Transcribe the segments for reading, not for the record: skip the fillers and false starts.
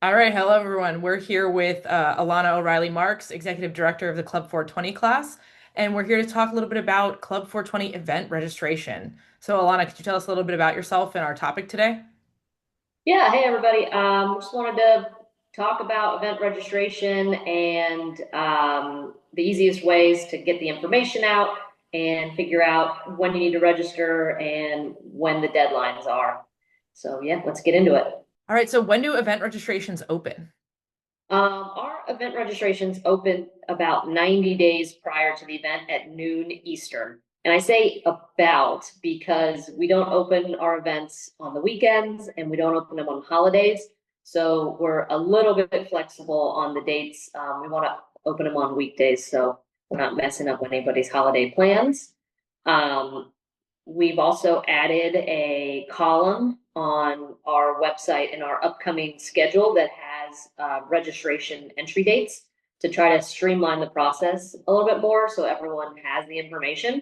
All right, hello everyone. We're here with Alana Marks, Executive Director of the Club 420 class, and we're here to talk a little bit about Club 420 event registration. So, Alana, could you tell us a little bit about yourself and our topic today? Yeah, hey everybody. Just wanted to talk about event registration and the easiest ways to get the information out and figure out when you need to register and when the deadlines are. So yeah, let's get into it. All right, so when do event registrations open? Our event registrations open about 90 days prior to the event at noon Eastern. And I say about because we don't open our events on the weekends and we don't open them on holidays. So we're a little bit flexible on the dates. We want to open them on weekdays so we're not messing up anybody's holiday plans. Um, We've also added a column on our website in our upcoming schedule that has registration entry dates to try to streamline the process a little bit more so everyone has the information.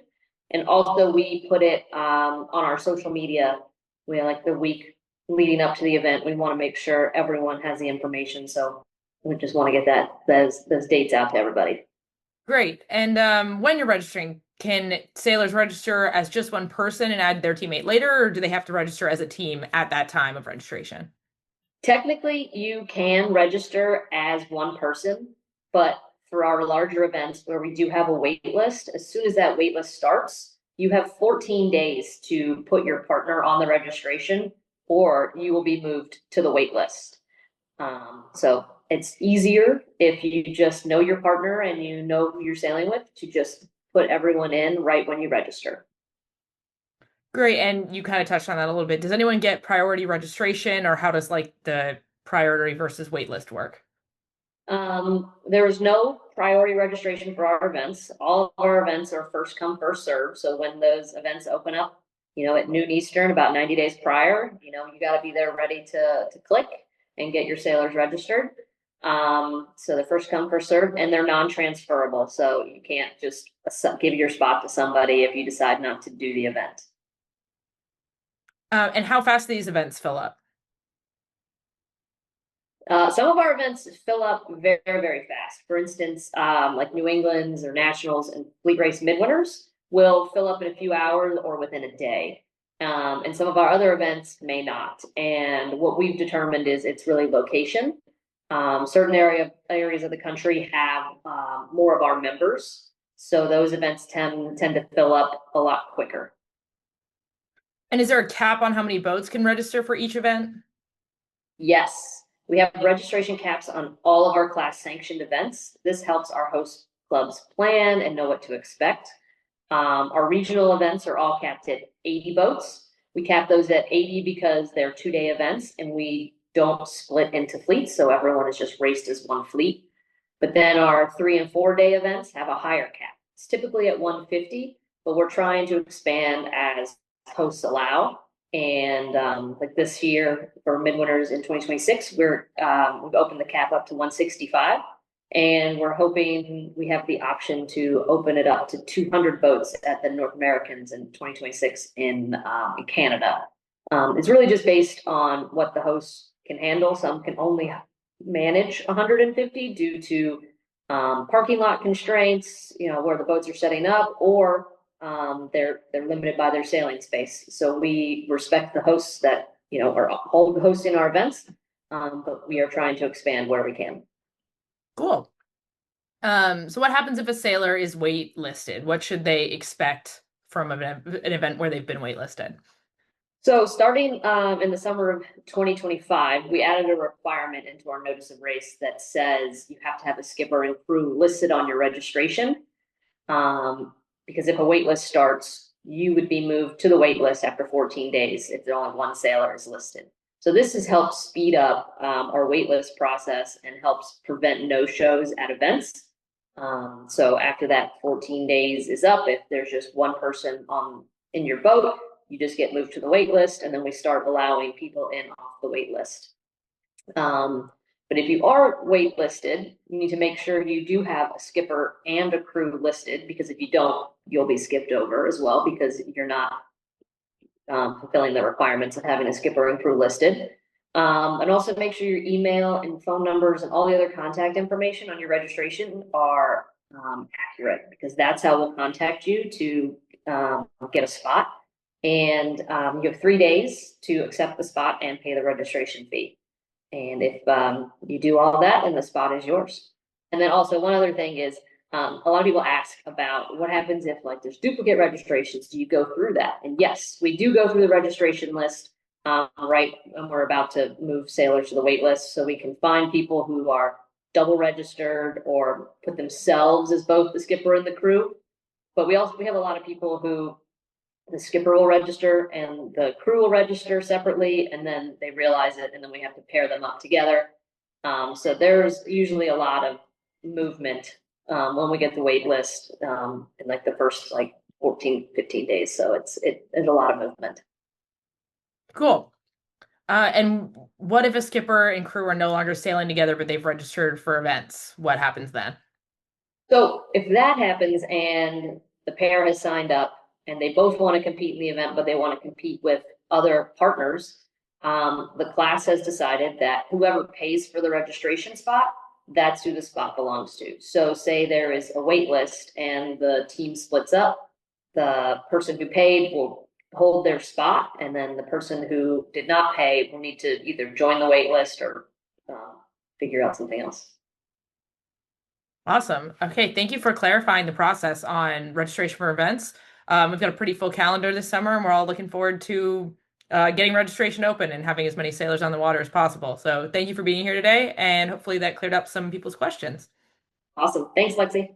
And also, we put it on our social media. We like the week leading up to the event. We want to make sure everyone has the information. So we just want to get those dates out to everybody. Great. And when you're registering, can sailors register as just one person and add their teammate later, or do they have to register as a team at that time of registration? Technically, you can register as one person, but for our larger events where we do have a wait list, as soon as that wait list starts, you have 14 days to put your partner on the registration, or you will be moved to the wait list. So it's easier if you just know your partner and you know who you're sailing with to just put everyone in right when you register. Great. And you kind of touched on that a little bit. Does anyone get priority registration, or how does like the priority versus wait list work? There is no priority registration for our events. All of our events are first come, first serve. So when those events open up, at noon Eastern, about 90 days prior, you got to be there ready to click and get your sailors registered. So the first come, first serve, and they're non-transferable. So you can't just give your spot to somebody if you decide not to do the event. And how fast do these events fill up? Some of our events fill up very, very fast. For instance, like New England's or Nationals and Fleet Race Midwinters will fill up in a few hours or within a day. And some of our other events may not. And what we've determined is it's really location. Certain areas of the country have more of our members, so those events tend to fill up a lot quicker. And is there a cap on how many boats can register for each event? Yes, we have registration caps on all of our class sanctioned events. This helps our host clubs plan and know what to expect. Our regional events are all capped at 80 boats. We cap those at 80 because they're 2-day events and we don't split into fleets, so everyone is just raced as one fleet. But then our 3 and 4 day events have a higher cap. It's typically at 150, but we're trying to expand as hosts allow. And like this year for midwinters in 2026, we've opened the cap up to 165, and we're hoping we have the option to open it up to 200 boats at the North Americans in 2026 in Canada. It's really just based on what the hosts can handle. Some can only manage 150 due to parking lot constraints, where the boats are setting up, or they're limited by their sailing space. So we respect the hosts that are hosting our events, but we are trying to expand where we can. Cool. So what happens if a sailor is waitlisted? What should they expect from an event where they've been waitlisted? So starting in the summer of 2025, we added a requirement into our notice of race that says you have to have a skipper and crew listed on your registration. Because if a wait list starts, you would be moved to the wait list after 14 days if only one sailor is listed. So this has helped speed up our wait list process and helps prevent no-shows at events. So after that 14 days is up, if there's just one person in your boat, you just get moved to the wait list, and then we start allowing people in off the wait list. But if you are waitlisted, you need to make sure you do have a skipper and a crew listed, because if you don't, you'll be skipped over as well because you're not fulfilling the requirements of having a skipper and crew listed. And also make sure your email and phone numbers and all the other contact information on your registration are accurate, because that's how we'll contact you to get a spot. And you have 3 days to accept the spot and pay the registration fee. And if you do all that, then the spot is yours. And then also one other thing is, a lot of people ask about what happens if like there's duplicate registrations. Do you go through that? And yes, we do go through the registration list right when we're about to move sailors to the wait list, so we can find people who are double registered or put themselves as both the skipper and the crew. But we have a lot of people who the skipper will register and the crew will register separately, and then they realize it, and then we have to pair them up together. So there's usually a lot of movement when we get the wait list in like the first like 14, 15 days. So there's a lot of movement. Cool. And what if a skipper and crew are no longer sailing together, but they've registered for events? What happens then? So if that happens and the pair has signed up and they both want to compete in the event, but they want to compete with other partners, the class has decided that whoever pays for the registration spot, that's who the spot belongs to. So say there is a wait list and the team splits up, the person who paid will hold their spot, and then the person who did not pay will need to either join the wait list or figure out something else. Awesome. Okay, thank you for clarifying the process on registration for events. We've got a pretty full calendar this summer, and we're all looking forward to getting registration open and having as many sailors on the water as possible. So thank you for being here today, and hopefully that cleared up some people's questions. Awesome. Thanks, Lexi.